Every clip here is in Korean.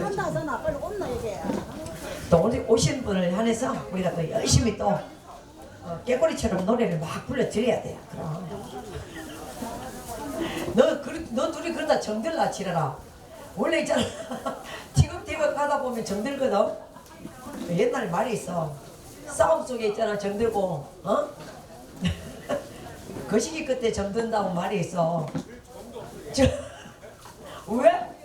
한다 하잖아. 빨리 온나 이게. 또 오신 분을 한해서 우리가 또 열심히 또 깨꼬리처럼 노래를 막 불러드려야 돼요. 그럼 너 둘이 그러다 정들라 치라라. 원래 있잖아. 티격태격 하다 보면 정들거든. 옛날에 말이 있어. 싸움 속에 있잖아 정들고 어? 거시기 끝에 정든다고 말이 있어. 왜?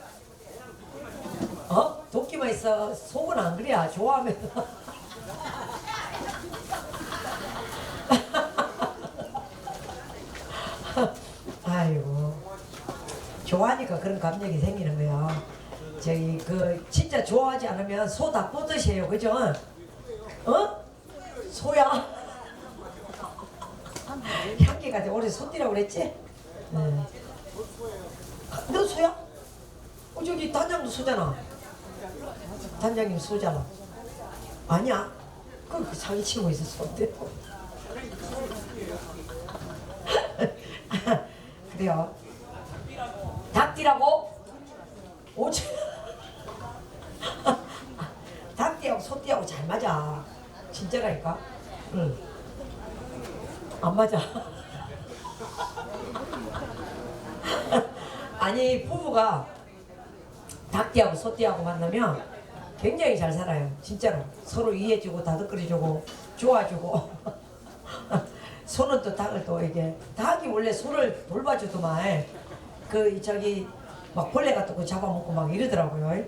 어? 도끼만 있어. 속은 안 그래야. 좋아하면. 아이고. 좋아하니까 그런 감정이 생기는 거야. 저기 진짜 좋아하지 않으면 소 다 뻗으세요. 그죠? 어? 소야. 향기가 오래 소띠라고 그랬지? 네. 너 소야? 저기 단장도 소잖아. 단장님 소잖아. 아니야? 그럼 사기치고 있었는데. 그래요. 닭띠라고? 오지. 닭띠하고 소띠하고 잘 맞아. 진짜라니까. 응. 안 맞아. 아니 부부가 닭띠하고 소띠하고 만나면 굉장히 잘 살아요. 진짜로. 서로 이해해주고 다독거려주고 좋아주고. 소는 또 닭을 또 이게 닭이 원래 소를 돌봐주더만 저기 막 벌레 같은 거 잡아먹고 막 이러더라고요.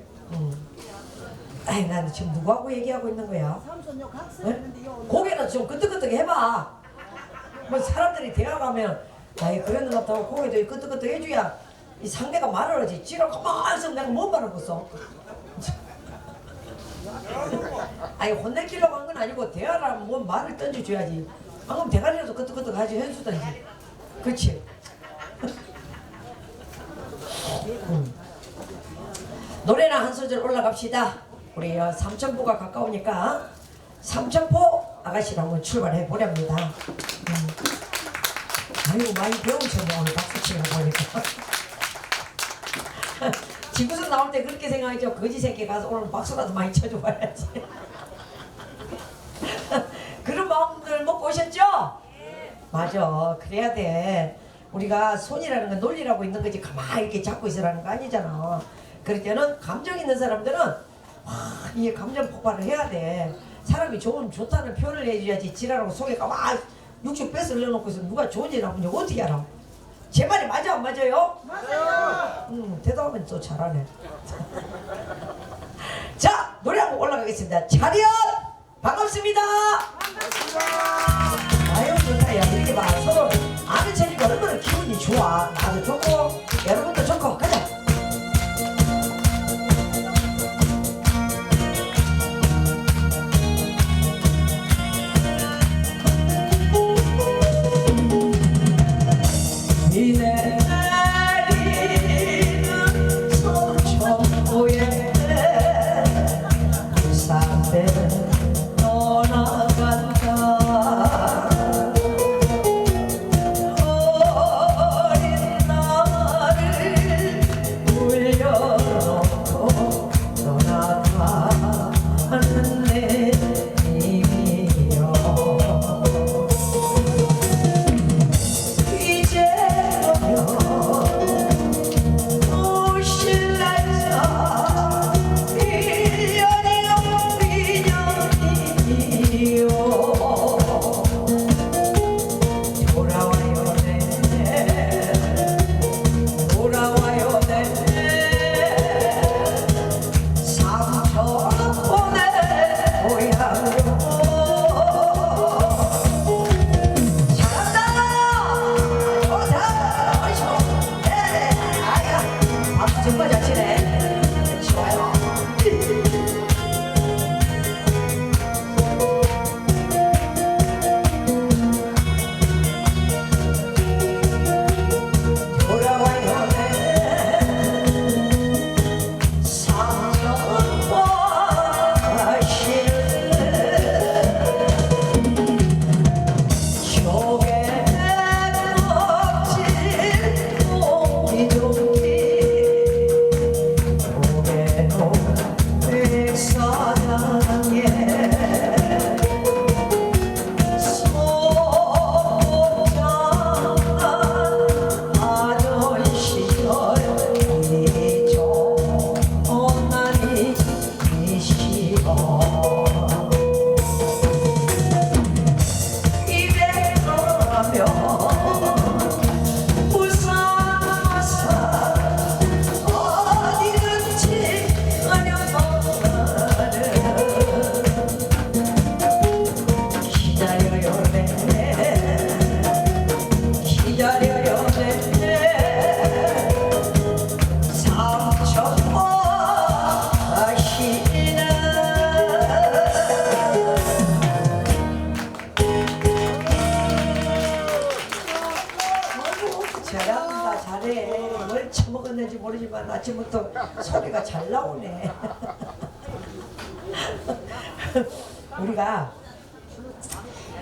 아이 난 지금 누구하고 얘기하고 있는 거야? 삼촌요 각서 네? 있는데 요. 고개는 좀 끄덕끄덕 해봐. 뭐 사람들이 대화하면 아이 그랬는 것 같다고 고개도 끄덕끄덕 해줘야 이 상대가 말을 하지. 지가 가만히 있으면 내가 뭔 말을 못써. 아니 혼내키려고 한 건 아니고 대화를 하면 뭔 말을 던져줘야지. 안 그러면 대가리라도 끄덕끄덕 하지 해주던지. 그치? 노래나 한 소절 올라갑시다. 우리 삼천포가 가까우니까 삼천포 아가씨랑 한번 출발해 보렵니다. 아이고 많이 배우셨네 오늘 박수 치는 거 보니까. 지구선 나올 때 그렇게 생각했죠. 거지 새끼 가서 오늘 박수라도 많이 쳐줘 봐야지. 그런 마음들 먹고 오셨죠? 맞아. 그래야 돼. 우리가 손이라는 건 논리라고 있는 거지 가만히 이렇게 잡고 있으라는 거 아니잖아. 그럴 때는 감정 있는 사람들은 이게 감정 폭발을 해야 돼. 사람이 좋다는 표현을 해줘야지. 지랄하고 속에 가만히 육즙 뺏어 흘려놓고 있으면 누가 좋은지 나쁜지 어떻게 알아? 제 말이 맞아 안 맞아요? 맞아요. 대답하면 또 잘하네. 자 노래 한곡 올라가겠습니다. 차렷 반갑습니다. 아유 좋다. 야 이렇게 봐 서로 아는 척이니까 얼마나 기분이 좋아. 나도 좋고 여러분도 좋고 가자. 비 내리는 서천호에 부산대 떠나간다. 어린 나를 모르지만 아침부터 소리가 잘 나오네. 우리가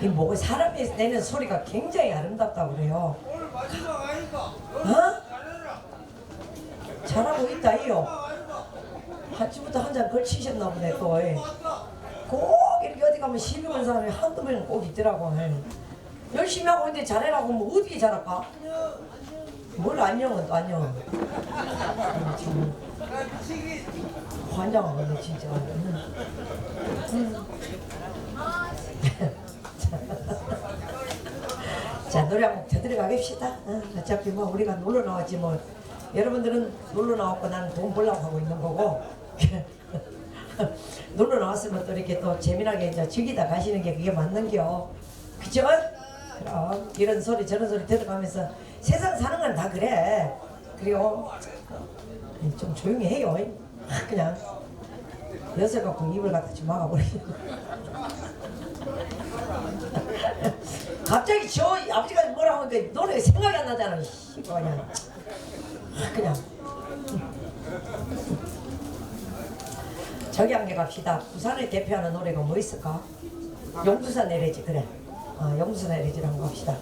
이 뭐 사람이 내는 소리가 굉장히 아름답다고 그래요. 오늘 마지막 아닌가? 어? 잘하고 있다 이요. 아침부터 한 잔 걸치셨나 보네 또. 꼭 이렇게 어디 가면 시비 건 사람이 한두 명은 꼭 있더라고. 열심히 하고 있는데 잘해라고 뭐 어디에 잘할까? 뭘 안녕은 또 안녕. 참 환장하네 진짜. 자 노래 한 곡 더 들어가겠습니다. 어차피 뭐 우리가 놀러 나왔지 뭐 여러분들은 놀러 나왔고 나는 돈 벌려고 하고 있는 거고 놀러 나왔으면 또 이렇게 또 재미나게 이제 즐기다 가시는 게 그게 맞는겨. 그죠? 그럼 이런 소리 저런 소리 들어가면서 세상 사는 건 다 그래. 그리고 좀 조용히 해요. 그냥 여세 갖고 입을 갖다 좀 막아버리고. 갑자기 저 아버지가 뭐라고 하는데 노래 생각이 안 나잖아. 그냥 저기 한 개 갑시다. 부산을 대표하는 노래가 뭐 있을까? 용두산 내려지 그래. 용두산 내려지를 한번 갑시다.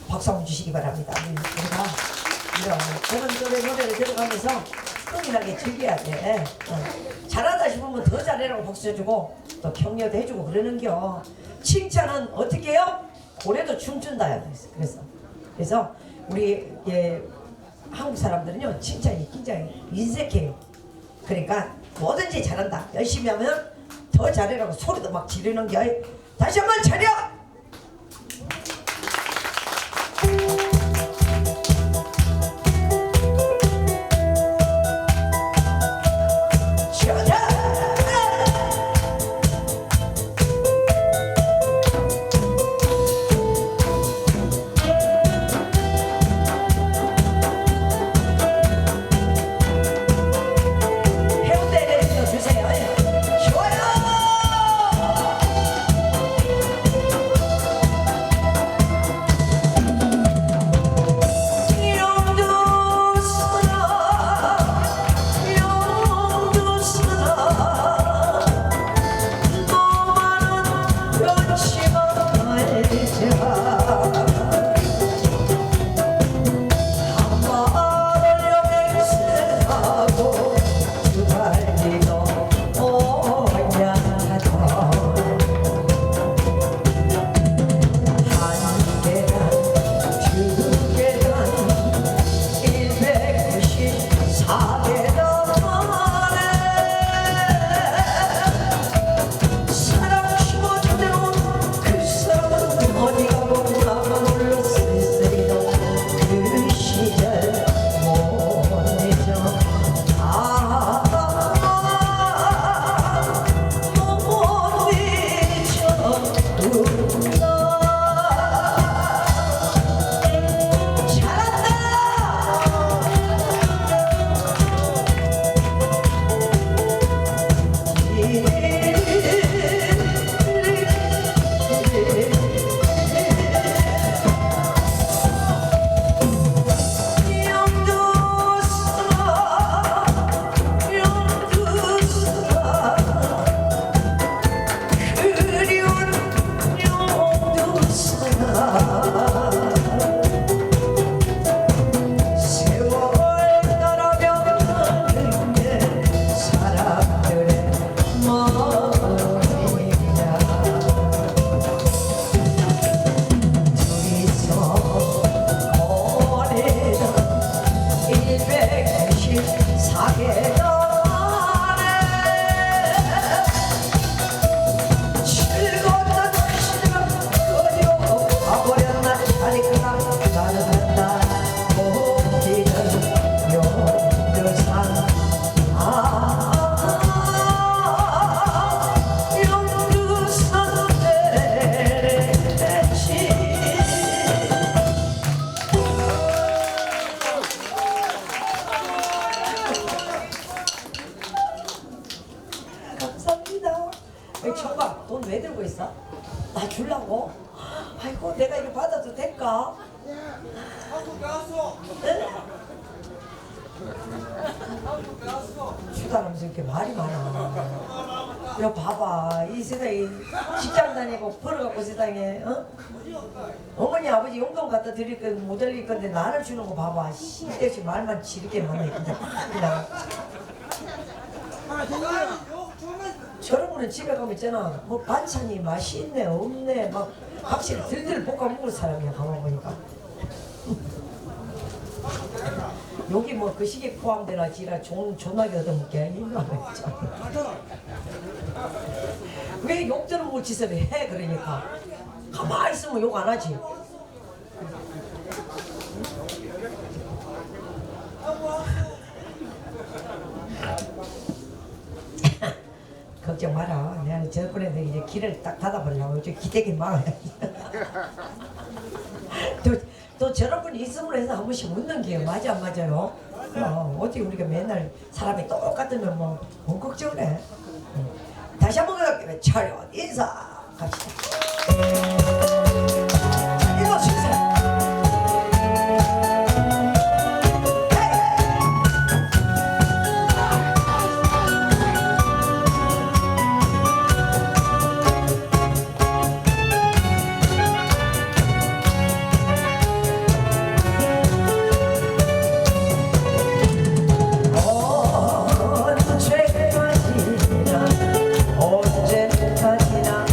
박수 한번 주시기 바랍니다. 우리가 이런 저런 노래를 들어가면서 흥이나게 즐겨야 돼. 잘하다 싶으면 더 잘해라고 박수 해주고 또 격려도 해주고 그러는겨. 칭찬은 어떻게 해요? 고래도 춤춘다. 그래서 우리 한국 사람들은요 칭찬이 굉장히 인색해요. 그러니까 뭐든지 잘한다. 열심히 하면 더 잘해라고 소리도 막 지르는 게. 다시 한번 차려. 내가 이거 받아도 될까? 한국 나왔어. 수다하면서 이렇게 말이 많아. 야 봐봐 이 세상에 직장 다니고 벌어갖고 세상에 어? 어머니 아버지 용돈 갖다 드릴 건 못 드릴 건데 나를 주는 거 봐봐. 쓸데없이 말만 지르게 많네. 근데 그냥 저런 분은 집에 가면 있잖아 뭐 반찬이 맛이 있네 없네 막 확실히 들들 볶아 먹을 사람이야 가만 보니까. 여기 뭐 그 시기 포함되나 지라 존나게 얻어먹게 힘들어. 왜 욕들은 못 짓을 해 그러니까 가만히 있으면 욕 안 하지. 걱정 마라. 내가 저번에도 이제 길을 딱 닫아보려고 이제 기대기 막아야지. 또 저런 분이 있음으로 해서 한 번씩 웃는 게 맞아 안 맞아요? 어떻게 우리가 맨날 사람이 똑같으면 뭔 걱정을 해? 다시 한번 그렇게 차렷 인사 갑시다. 이거 주세요. 언제까지나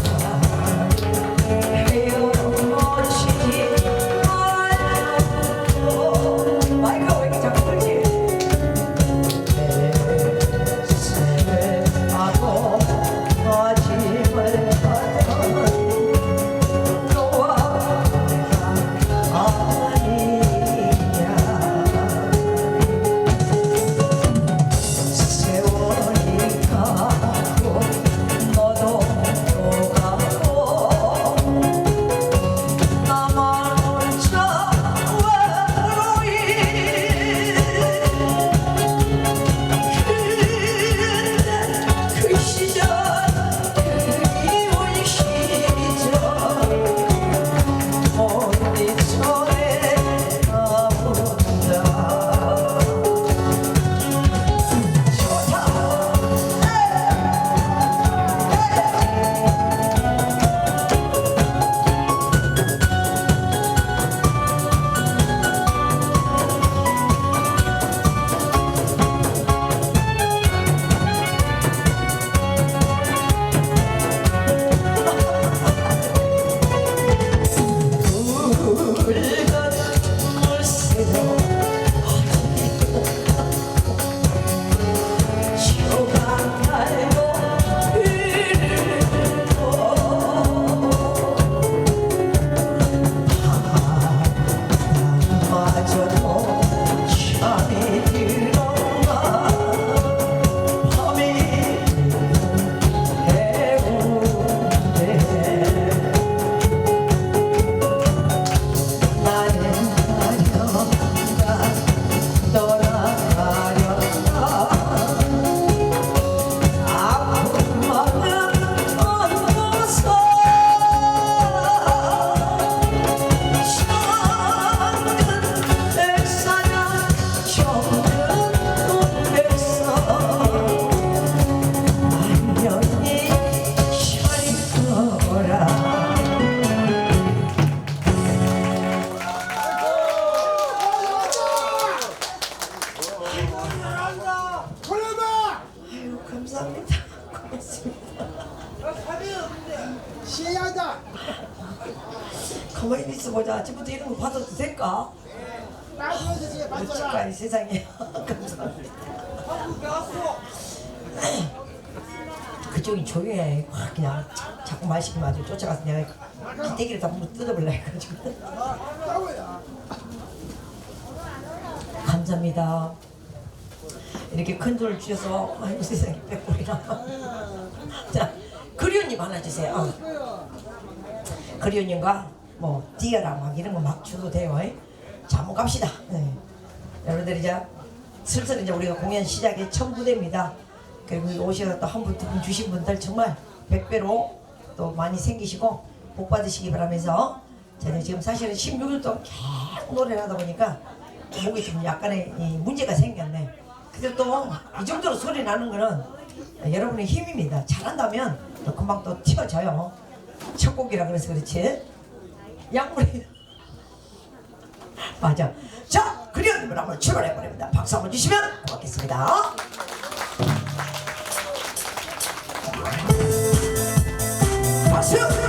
가만히 있어보자. 아침부터 이런 거 받아도 될까? 어떡하니 세상에. 감사합니다. 그쪽이 조용해. 확 그냥 자꾸 말 시키면 아주 쫓아가서 내가 기대기를 다 뜯어버려 해가지고. 감사합니다. 이렇게 큰 돈을 주셔서 아이고 세상에 백불이나. 자, 그리온님 하나 주세요. 그리온님과 뭐 디어랑 막 이런 거 막 줘도 돼요. 자, 한번 갑시다. 네. 여러분들 이제 슬슬 이제 우리가 공연 시작이 첫 무대입니다. 그리고 오셔서 또 한 분, 두 분 주신 분들 정말 100배로 또 많이 생기시고 복 받으시기 바라면서 저는 지금 사실은 16일 동안 계속 노래를 하다 보니까 목이 좀 약간의 이 문제가 생겼네. 근데 또 이 정도로 소리 나는 거는 여러분의 힘입니다. 잘한다면 또 금방 또 튀어져요. 첫 곡이라 그래서 그렇지. 약물이 맞아. 자, 그리언님을 한번 출발해 버립니다. 박수 한번 주시면 고맙겠습니다. 박수.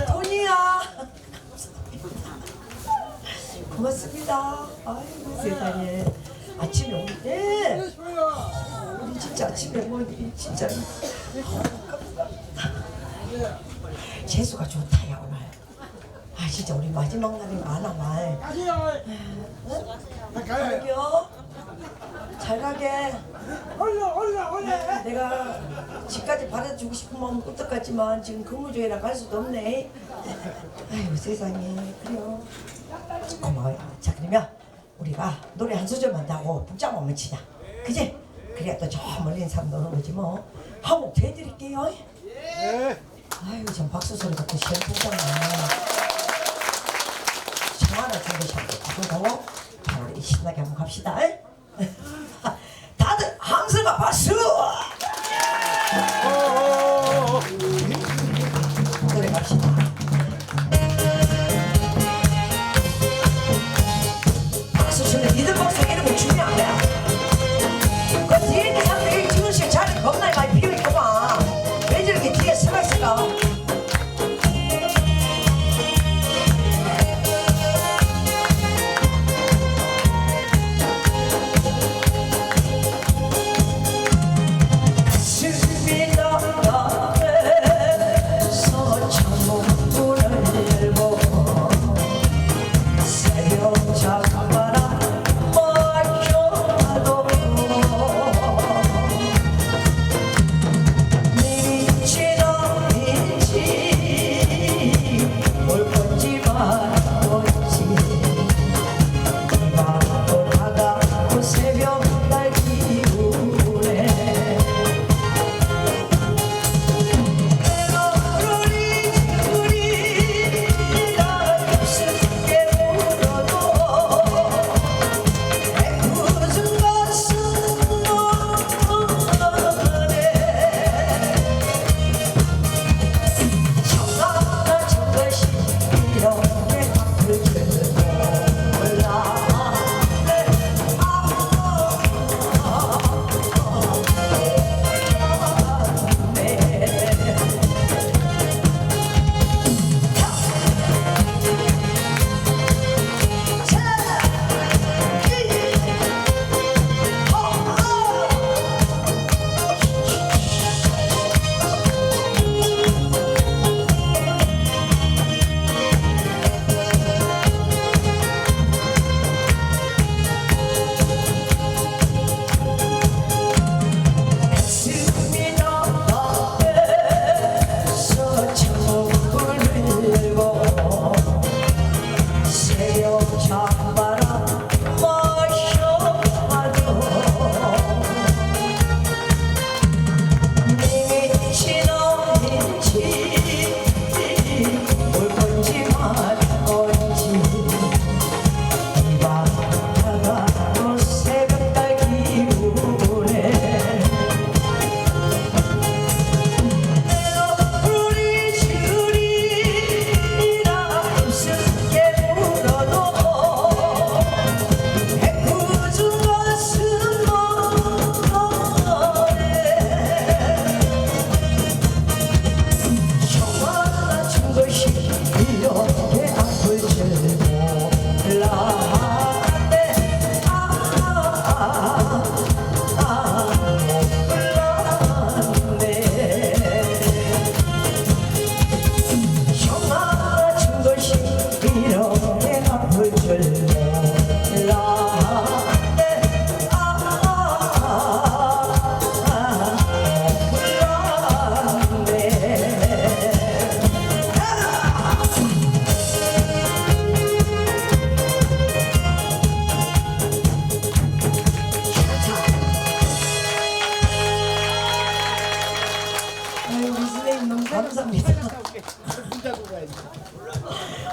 돈이야. 고맙습니다. 아이고 세상에. 아침에 오늘 우리 진짜 아침에 오늘 진짜 재수가 좋다 야 오늘. 아 진짜 우리 마지막 날이 많아 말. 가요. 잘 가게. 올라. 내가 집까지 받아주고 싶은 마음은 꿀떡 같지만 지금 근무 중이라 갈 수도 없네. 아이고 세상에. 그래요. 고마워요. 자 그러면 우리가 노래 한 소절만 더 하고 북장 한번 치자. 그지? 그래야 또 저 멀리 있는 사람 노는 거지 뭐. 한 곡 더 해드릴게요. 아이고 전 박수 소리가 또 시원 풍잖아. 청하나 준비하고 하고 우리 신나게 한번 갑시다. 다들 함성과 박수! 노래 갑시다. 박수 치는 리듬 박수 이런 거 중요한 거야. 그 뒤에 있는 사람들이 지금씩 자리 겁나 많이 비어있구만. 왜 저렇게 뒤에 서가 있을까?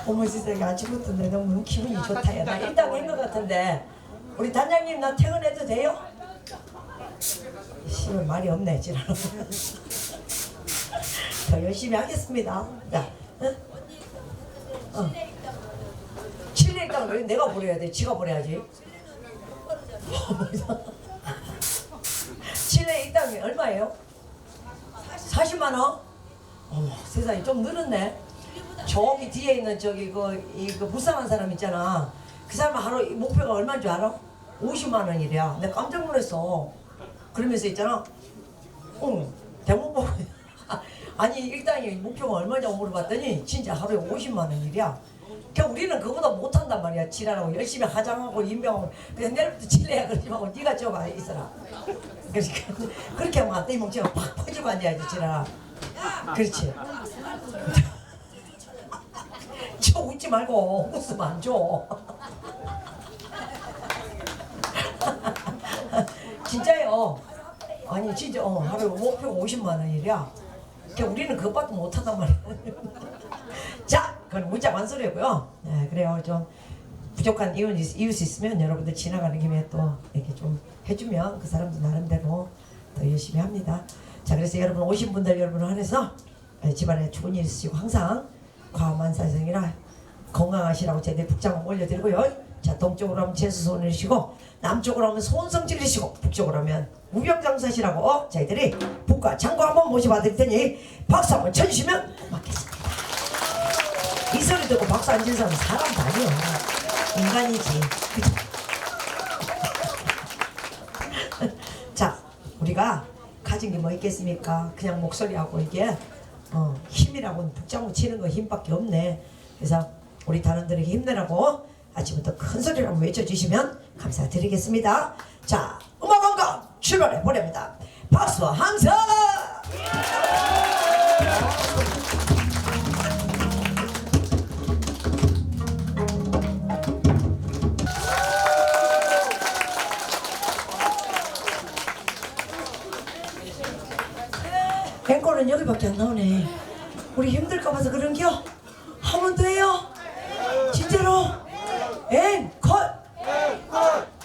어머 세상에 아침부터 내 너무 기분이 좋다. 나 일당 된것 같은데 우리 단장님 나 퇴근해도 돼요? 씨발 말이 없네 지랄로. 더 열심히 하겠습니다. 자, 응? 칠레 일당 왜 내가 버려야 돼? 지가 버려야지. 칠레 일당이 얼마예요? 40만 원? 어머 세상에 좀 늘었네. 저기 뒤에 있는 저기 이거 불쌍한 사람 있잖아. 그 사람 하루 목표가 얼마인 줄 알아? 50만 원이래야. 내가 깜짝 놀랐어. 그러면서 있잖아. 대목 보고 아니 일당이 목표가 얼마냐고 물어봤더니 진짜 하루에 50만 원이래야. 그러니까 우리는 그거보다 못한단 말이야. 지랄하고 열심히 하장하고 인명하고 그냥 내일부터 칠래야 그러지 말고 네가 저가 있어라. 그러니까 그렇게 하면 안돼. 멍청아 팍 퍼주고 앉아야지 지랄아. 그렇지. 저 웃지 말고 웃으면 안 줘. 진짜요. 아니 진짜 하루에 목표가 50만 원이랴. 그러니까 우리는 그것밖에 못하단 말이야. 자, 그건 문자 완소리고요. 네, 그래요. 좀 부족한 이웃이 있으면 여러분들 지나가는 김에 또 이렇게 좀 해주면 그 사람도 나름대로 더 열심히 합니다. 자, 그래서 여러분 오신 분들 여러분 한해서 집안에 좋은 일 있으시고 항상 과만사성이라 건강하시라고 저희들 북장을 올려드리고요. 자, 동쪽으로 하면 재수소 올리시고 남쪽으로 하면 소원성 지르시고 북쪽으로 하면 무병장수하시라고 저희들이 북과 장구 한번 모셔봐 드릴 테니 박수 한번 쳐주시면 맞겠습니다. 이 소리 듣고 박수 안 치는 사람은 사람도 아니야. 인간이지. 그죠? 자, 우리가 가진 게 뭐 있겠습니까? 그냥 목소리하고 이게 힘이라고는 북장구 치는 거 힘밖에 없네. 그래서 우리 단원들에게 힘내라고 아침부터 큰 소리로 한번 외쳐주시면 감사드리겠습니다. 자, 음악 한곡 출발해 보렵니다. 박수 함성! 앵콜은 여기밖에 안 나오네. 우리 힘들까 봐서 그런겨? 한 번 더 해요? 진짜로? 앵콜!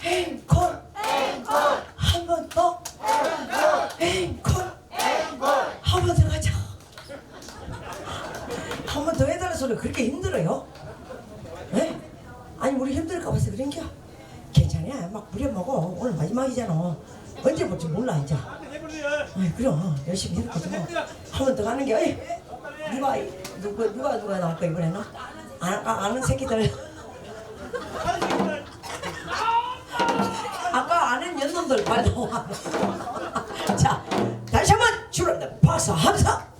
앵콜! 한 번 더? 앵콜! 한 번 더 가자. 한 번 더 해달라는 소리 그렇게 힘들어요? 에? 아니 우리 힘들까 봐서 그런겨? 괜찮아. 막 부려먹어. 오늘 마지막이잖아. 언제 볼지 몰라 이제. 그럼 열심히 해볼 거지 뭐. 한 번 더 가는 게 누가 나올까 이번에는? 아는 새끼들. 아까 아는 연놈들 빨리 나와. 자, 다시 한번 출발합니다. 박수 함성.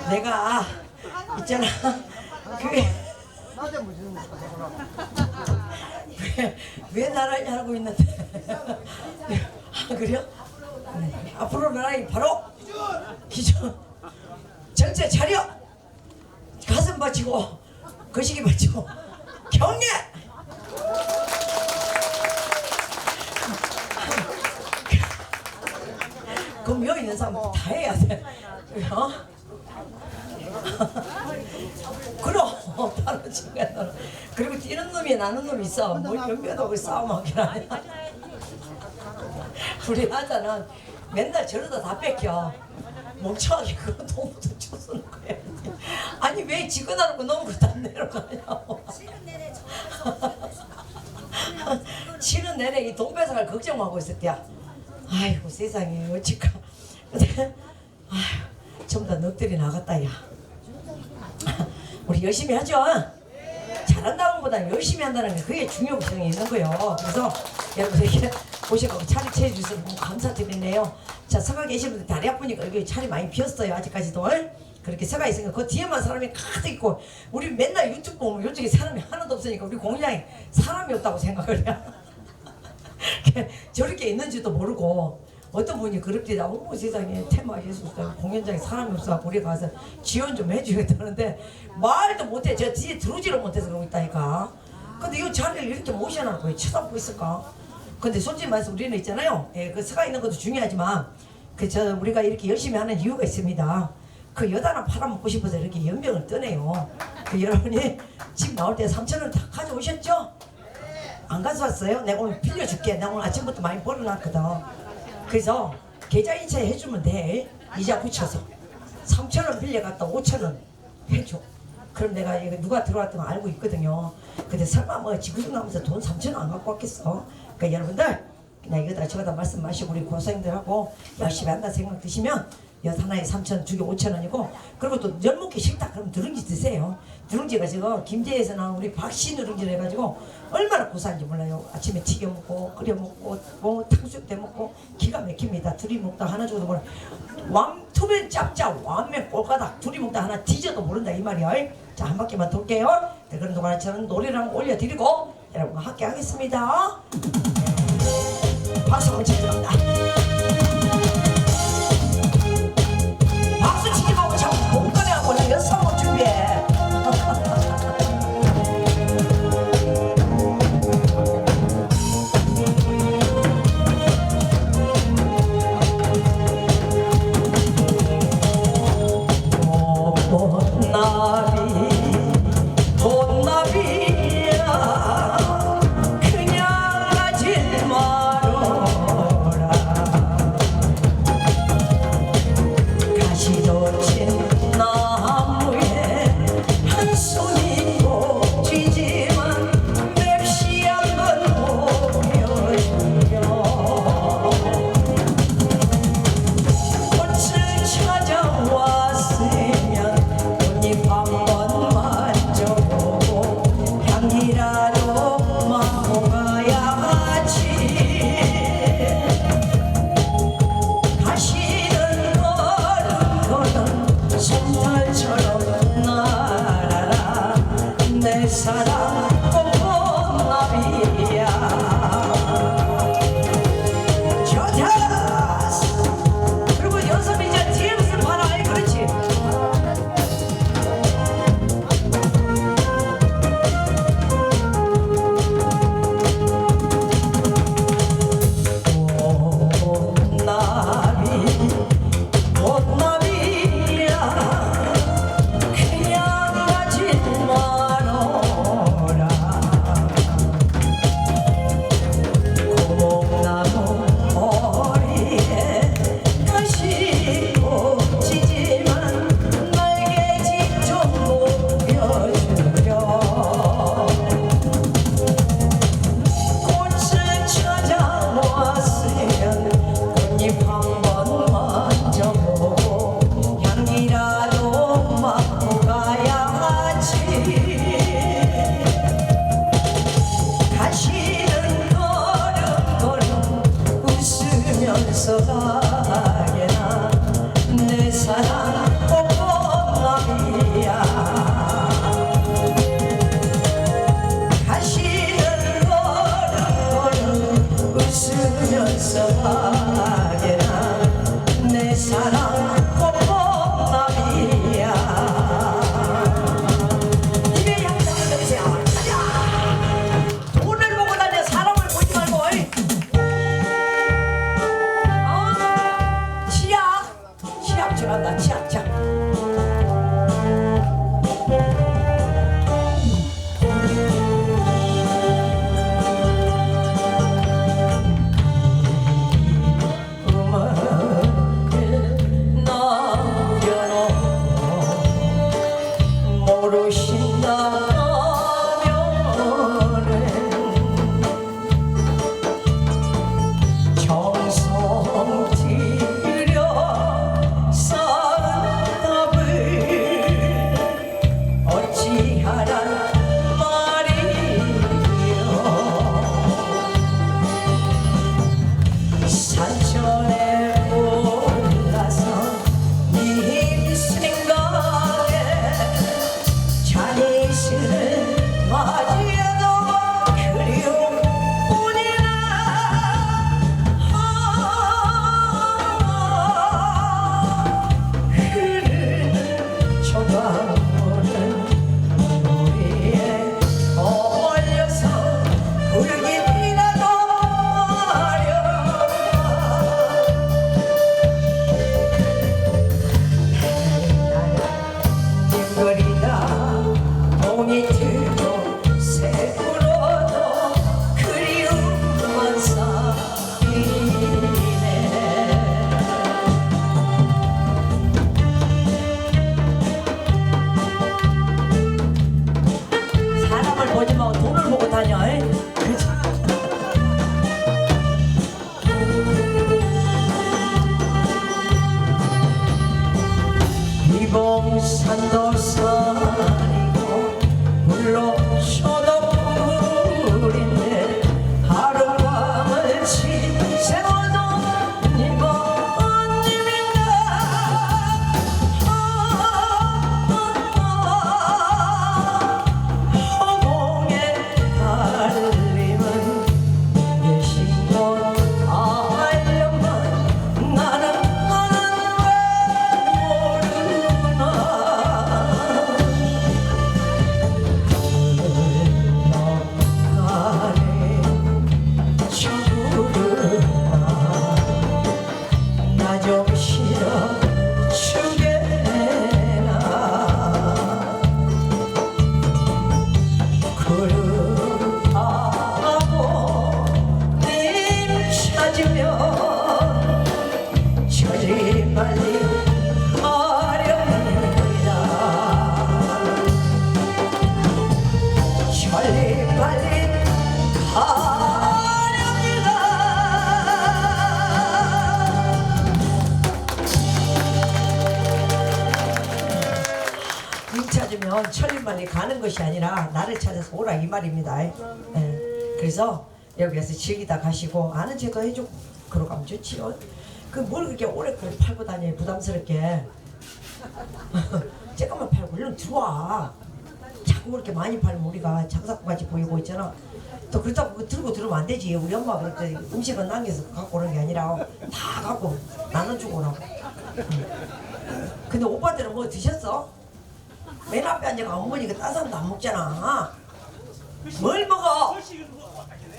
내가 있잖아 왜 나란히 하고 있는데 아 그래요? 앞으로 나란히 바로 기준 정체 차려 가슴 받치고 거시기 받치고 경례 그럼 여기 있는 사람 다 해야 돼. 그럼 바로 중간으로. 그리고 뛰는 놈이 나는 놈이 있어. 뭐 연변하고 싸움하긴 하냐. 우리 하자는 맨날 저러다 다 뺏겨. 멍청하게 그거 너무도 쳐쓰는 거야. 아니 왜 지근하고 너무 다 내려가냐고. 치는 내내 이 돈 뺏어갈 걱정하고 있었대야. 아이고 세상에 어찌까. 아휴 전부 다 넋들이 나갔다 야. 우리 열심히 하죠. 잘한다는 것보다 열심히 한다는 게 그게 중요성이 있는 거예요. 그래서 여러분에게 오셔서 차례 채워주셔서 너무 감사드리네요. 자, 서가 계신 분들 다리 아프니까 여기 차례 많이 비었어요. 아직까지도. 그렇게 서가 있으니까 그 뒤에만 사람이 가득 있고 우리 맨날 유튜브 보면 이쪽에 사람이 하나도 없으니까 우리 공장에 사람이 없다고 생각을 해요. 저렇게 있는지도 모르고 어떤 분이 그렇게 어머 세상에 테마 예술 공연장에 사람이 없어서 우리 가서 지원 좀 해주겠다는데 말도 못해. 저 뒤에 들어오지를 못해서 그러고 있다니까. 근데 이 자리를 이렇게 모셔놓고 왜 쳐다보고 있을까? 근데 솔직히 말해서 우리는 있잖아요. 그 서가 있는 것도 중요하지만 우리가 이렇게 열심히 하는 이유가 있습니다. 그 여다나 팔아먹고 싶어서 이렇게 연병을 떠내요. 여러분이 집 나올 때 3,000원 다 가져오셨죠? 안 가져왔어요? 내가 오늘 빌려줄게. 내가 오늘 아침부터 많이 벌어놨거든. 그래서 계좌이체 해주면 돼. 이자 붙여서. 3,000원 빌려갔다 5,000원 해줘. 그럼 내가 이거 누가 들어왔던 거 알고 있거든요. 근데 설마 뭐 지구촌 나면서 돈 3,000원 안 갖고 왔겠어? 그러니까 여러분들 그냥 이거다 저거다 말씀 마시고 우리 고생들하고 열심히 한다 생각 드시면 여 하나에 3,000원 두개 5,000원이고 그리고 또 열 먹기 싫다 그러면 누룽지 드세요. 누룽지가 지금 김제에서 나온 우리 박씨 누룽지를 해가지고 얼마나 고소한지 몰라요. 아침에 튀겨 먹고 끓여 먹고 뭐 탕수육 돼 먹고 기가 막힙니다. 둘이 먹다 하나 줘도 몰라. 왕투면 짭짜 왕면 꼴가닥 둘이 먹다 하나 뒤져도 모른다 이 말이야. 자 한 바퀴만 돌게요. 네, 그런 동안에 저는 노래를 한번 올려드리고 여러분과 함께 하겠습니다. 박수 한번 치겠습니다. 박수 치지 말고 자꾸 목걸이하고 나 연습하고 준비해. 정성 들여 쌓은 산도 산이고 불러줘도 불인데 하룻밤을 지새워도 이번님인가 허공에 달림은 계신 곳 알려만 나는 왜 모르나 흘러가네 저 구름아 나 좀 실어주게나 구름하고 님 찾으면 저리 빨리 가렵니다 저리 빨리 가렵니다 님 찾으면 천리 빨리 가는 것이 아니라 나를 찾아서 오라 이 말입니다. 예. 그래서 여기에서 즐기다 가시고 아는 체도 해주고 그러고 가면 좋지요. 그 뭘 그렇게 오래 그걸 팔고 다녀 부담스럽게. 조금만 팔고 얼른 들어와. 자꾸 그렇게 많이 팔면 우리가 장사꾼같이 보이고 있잖아. 또 그렇다고 그거 들고 들으면 안 되지. 우리 엄마 그럴 때 음식은 남겨서 갖고 오는 게 아니라 다 갖고 나눠주고 오라고. 근데 오빠들은 뭐 드셨어? 맨 앞에 앉아가 어머니가 따뜻한 안 먹잖아. 뭘 먹어?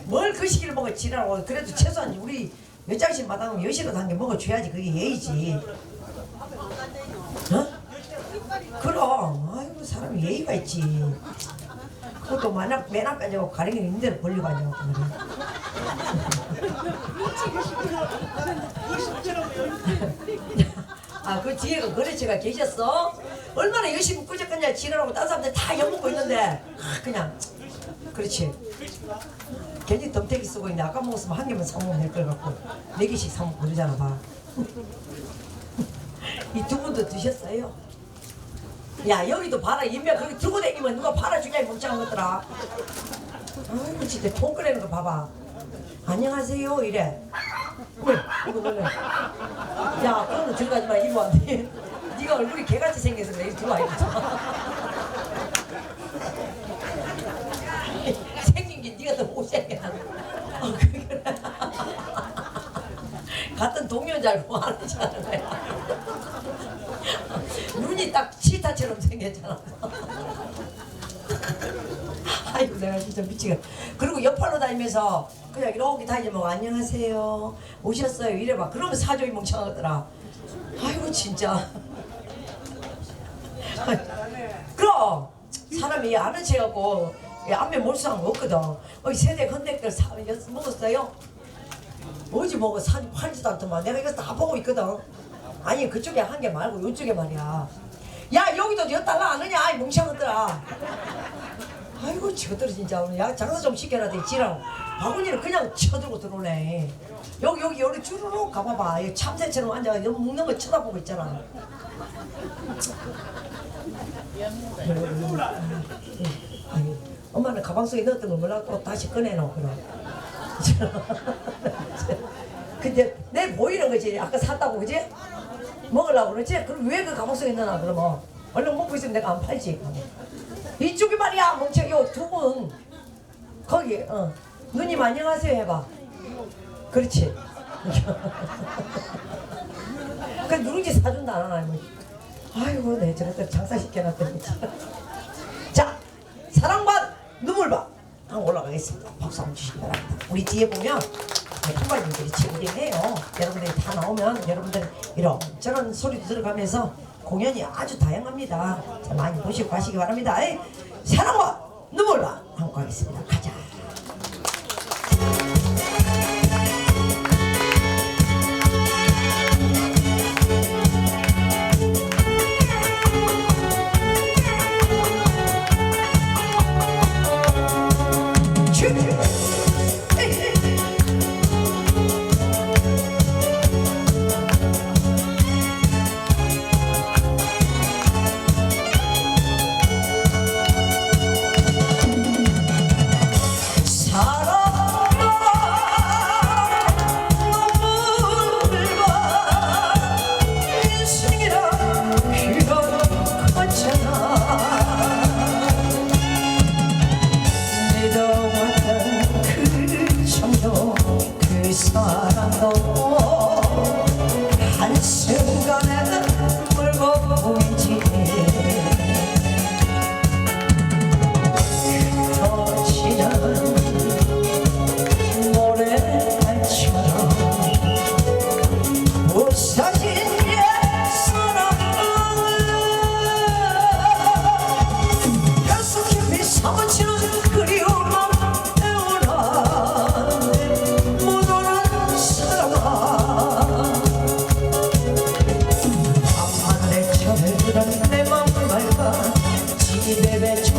뭘 그 시기를 먹어 지라고. 그래도 최소한 우리 몇장씩 마당은 여시로 단계 먹어줘야지. 그게 예의지. 어? 그럼 아이고 사람이 예의가 있지. 그것도 맨 앞에 앉아가 가랭이 있는 데로 벌리고 앉아가 아, 그 뒤에 거래처가 계셨어? 얼마나 열심히 꾸짖겠냐. 지랄하고 다른 사람들 다 엿먹고 있는데 그냥 그렇지. 괜히 덤태기 쓰고 있는데 아까 먹었으면 한 개만 사먹으면 될 걸 갖고 4개씩 사먹고 그러잖아 봐. 이 두 분도 드셨어요? 야 여기도 봐라. 인명 그렇게 들고 다니면 누가 팔아주냐 이 멍청한 것들아. 아이고 진짜 돈 꺼내는 거 봐봐. 안녕하세요 이래. 이거 원래 야 그거는 들어가지 마. 이거 안 돼. 네가 얼굴이 개같이 생겨서 그래. 이거 들어와. 이거 생긴 게 네가 더 못생겼다. 그래. 같은 동료인 줄 알고 안 하잖아. 눈이 딱 치타처럼 생겼잖아. 아이고 내가 진짜 미치겠다. 그리고 옆팔로 다니면서 그냥 이렇게 다니면 안녕하세요 오셨어요 이래봐. 그러면 사조이 멍청하더라. 아이고 진짜. 그럼 사람이 아는 체하고 앞에 몰수한 거 없거든. 세대 헌댁들 먹었어요? 어디 먹어. 사진 팔지도 않더만. 내가 이거 다 보고 있거든. 아니 그쪽에 한 개 말고 이쪽에 말이야. 야 여기도 10달러 안 하냐 이 멍청하더라. 아이고 저들 진짜 오늘 야 장사 좀 시켜라 돼 지라고. 바구니를 그냥 쳐들고 들어오네. 여기 주르륵 가봐봐. 여기 참새처럼 앉아 먹는 거 쳐다보고 있잖아. 아니, 엄마는 가방 속에 넣었던 걸 몰랐고 다시 꺼내놓고 그럼. 근데 내일 보이는 거지. 아까 샀다고 그지? 먹으려고 그러지? 그럼 왜 그 가방 속에 넣나 그러면 얼른 먹고 있으면 내가 안 팔지. 이쪽이 말이야 멍청이. 두 분 거기 누님 안녕하세요 해봐. 그렇지. 그 누룽지 사준다 안 하나. 아이고 내 저것들 장사시켜놨더니. 자 사랑반 눈물반 한번 올라가겠습니다. 박수 한번 주시기 바랍니다. 우리 뒤에 보면 후배님들이 즐기네요. 여러분들이 다 나오면 여러분들 이런저런 소리도 들어가면서 공연이 아주 다양합니다. 자, 많이 보시고 가시기 바랍니다. 사랑과 눈물과 한번 가겠습니다. 가자.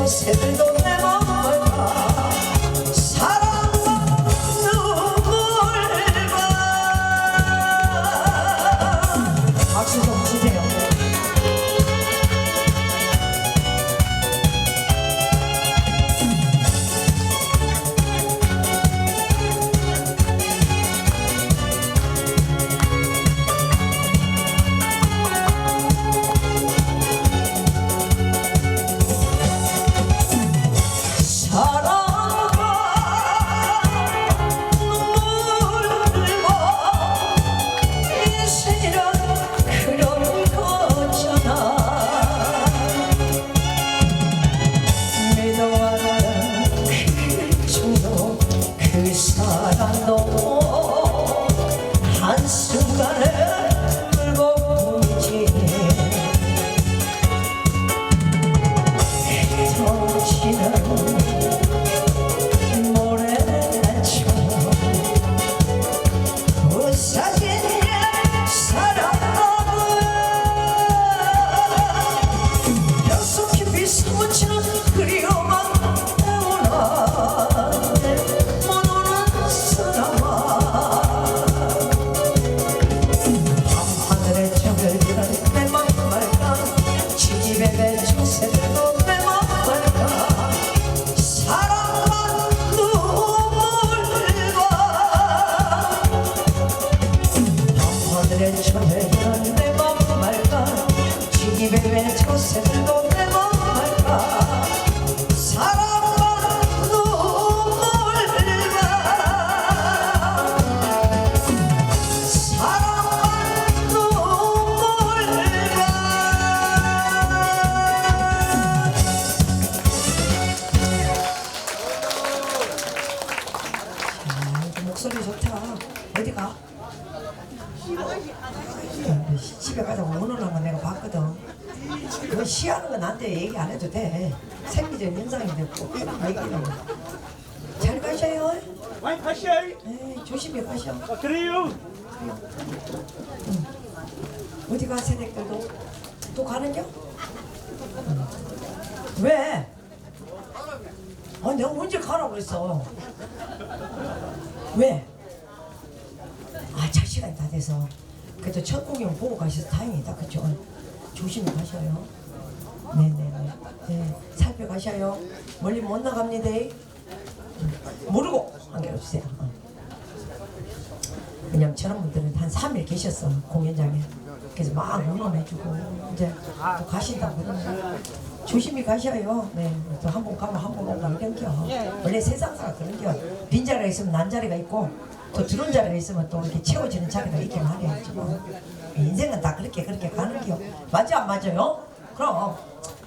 새들도 내 맘을 가 사랑과 눈물과 박수 좀 주세요. 한순간에 불고기지 정치는 모래처럼 부서진 사랑은 뼛속 깊이 스며치는 그리움만 태우나 못 오는 사람아 밤하늘에 적을 들은 내 맘 말까 지집에 배친 새들도 내 맘 말까 사랑과 눈물과 밤하늘에 적을 들은 내 맘 말까 지집에 배친 새들도 내 맘 말까 사랑과 눈물과 목소리 좋다. 어디 가? 집에 가자고 오늘나만 내가 봤거든. 그거 시하는 건 나한테 얘기 안 해도 돼. 생리적 현상인데 꼭 얘기해. 잘 가셔요. 많이 가시야. 에이, 조심히 가셔. 그래요. 어디 가 새댁들도 또 가는겨? 왜? 내가 언제 가라고 그랬어? 왜? 잘 시간이 다 돼서. 그래도 첫 공연 보고 가셔서 다행이다. 그쵸? 조심히 가셔요. 네네네. 네. 살펴가셔요. 멀리 못 나갑니다. 모르고 안겨주세요. 왜냐면 저런 분들은 한 3일 계셨어. 공연장에. 그래서 막 응원해주고 이제 또 가신다고 그러면 조심히 가셔요. 네, 또 한 번 가면 한 번 오고 이런겨. 원래 세상사가 그런겨. 빈자리가 있으면 난 자리가 있고 또 들어온 자리가 있으면 또 이렇게 채워지는 자리가 있긴 하겠지 뭐. 인생은 다 그렇게 가는겨. 맞아 안 맞아요? 그럼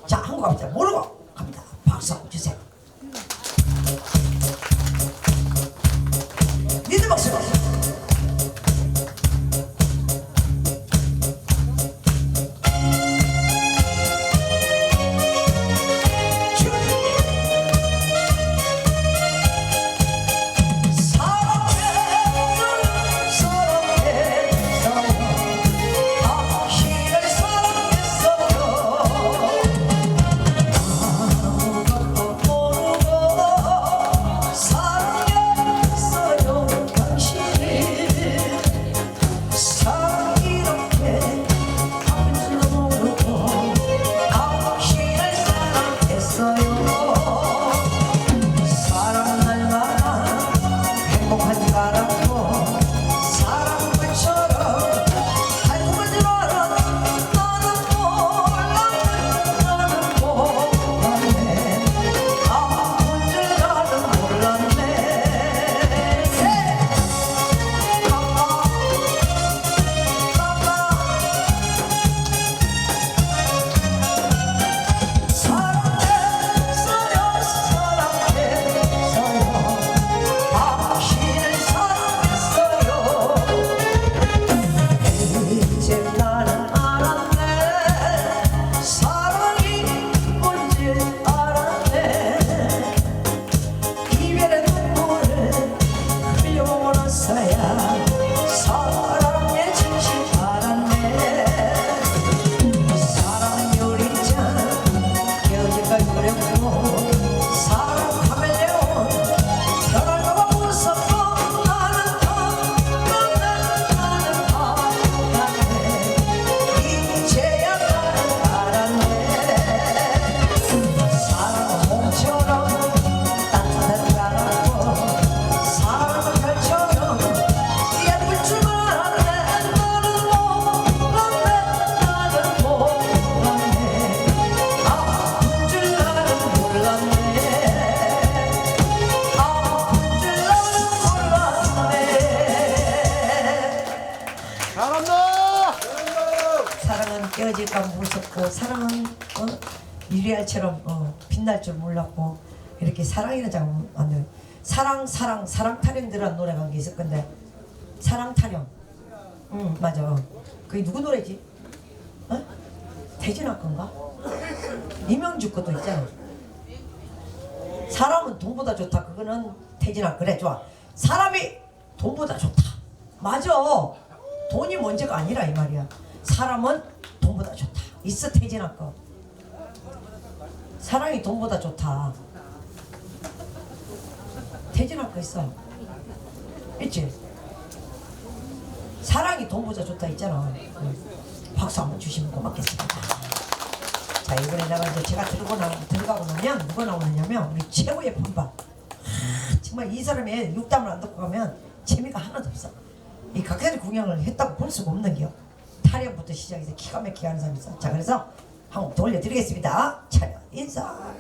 자 한국 갑니다. 모르고 갑니다. 박수 주세요. 니들 박수. 무섭고 사랑은 유리알처럼 빛날 줄 몰랐고 이렇게 사랑이라는 장면 만들 사랑 타령들이라는 노래가 한 게 있을 건데 사랑 타령 맞아 그게 누구 노래지? 태진아 건가? 이명주 것도 있잖아. 사람은 돈보다 좋다. 그거는 태진아 그래 좋아. 사람이 돈보다 좋다. 맞아. 돈이 문제가 아니라 이 말이야. 사람은 돈보다 좋다. 있어 태진아 거. 사랑이 돈보다 좋다. 태진아 거 있어. 있지? 사랑이 돈보다 좋다 있잖아. 박수 한번 주시면 고맙겠습니다. 자 이번에 내가 이제 제가 들어가고 나면 누가 나오느냐면 우리 최고의 품바. 정말 이 사람의 육담을 안 듣고 가면 재미가 하나도 없어. 이 각자의 공연을 했다고 볼 수가 없는 게요. 타령부터 시작해서 기가 막히게 하는 사람이 있어. 자 그래서 한 곡 더 올려드리겠습니다. 차렷 인사.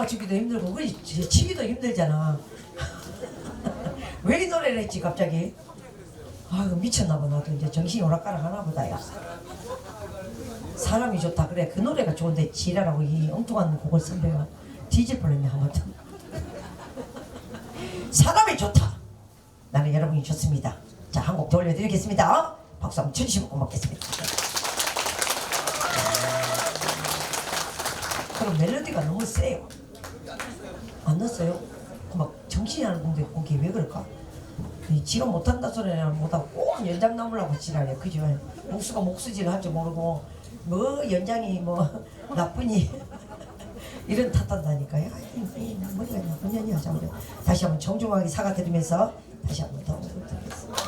치기도 힘들고 우리 치기도 힘들잖아. 왜 이 노래를 했지 갑자기? 아유 미쳤나봐. 나도 이제 정신이 오락가락 하나보다. 야 사람이 좋다. 그래 그 노래가 좋은데 지랄하고 이 엉뚱한 곡을 선배가 뒤질 뻔했네 하마터. 사람이 좋다. 나는 여러분이 좋습니다. 자 한 곡 더 올려드리겠습니다. 박수 한번 쳐주시면 고맙겠습니다. 그럼 멜로디가 너무 세요. 안 넣었어요? 막 정신이 안 공개 왜 그럴까? 지가 못한다 소리는 못하고 꼭 연장 나무라고 지랄해. 그죠? 목수가 목수질 할 줄 모르고 뭐 연장이 뭐 나쁘니 이런 탓한다니까요. 머리가 나쁜 년이야. 다시 한번 정중하게 사과드리면서 다시 한번 더 드리겠습니다.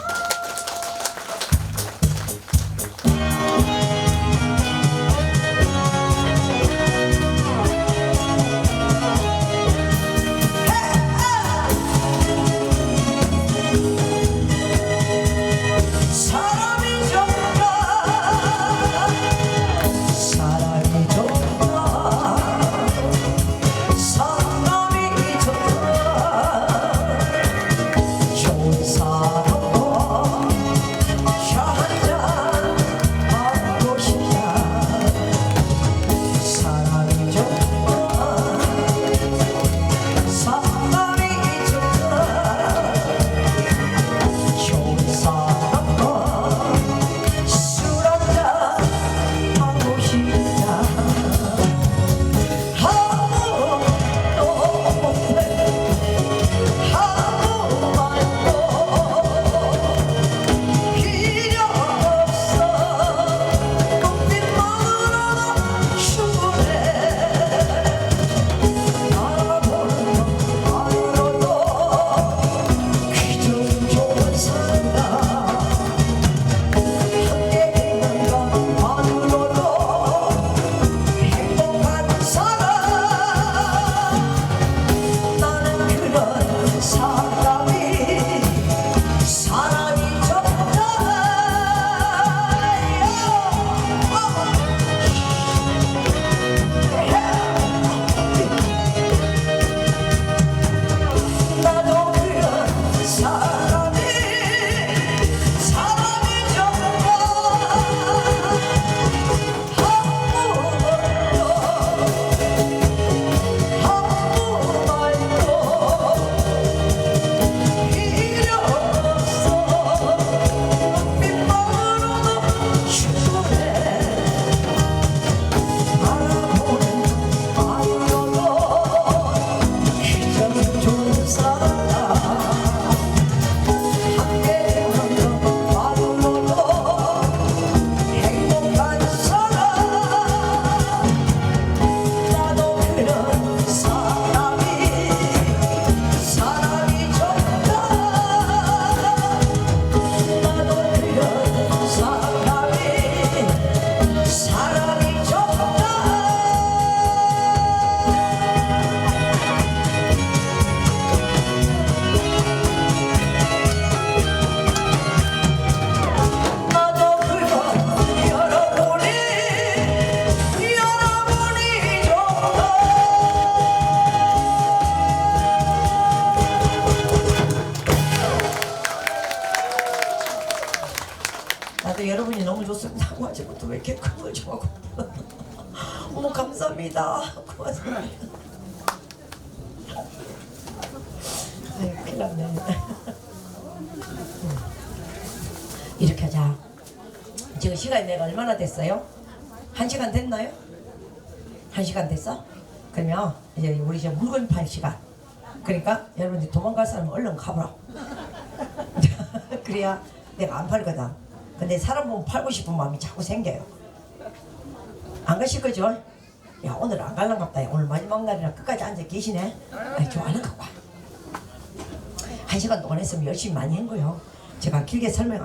나도 여러분이 너무 좋습니다. 아직부터 왜 이렇게 큰 걸 좋아하고 어머 감사합니다. 고맙습니다. 아유 큰일 났네. 이렇게 하자. 지금 시간이 내가 얼마나 됐어요? 1시간 됐나요? 1시간 됐어? 그러면 이제 우리 이제 물건 팔 시간. 그러니까 여러분들 도망갈 사람은 얼른 가보라. 그래야 내가 안 팔거든. 근데 사람 보면 팔고 싶은 마음이 자꾸 생겨요. 안 가실 거죠? 야 오늘 안 갈란갑다. 오늘 마지막 날이라 끝까지 앉아 계시네. 아이 좋아하는가 봐. 1시간 동안 했으면 열심히 많이 한 거요. 제가 길게 설명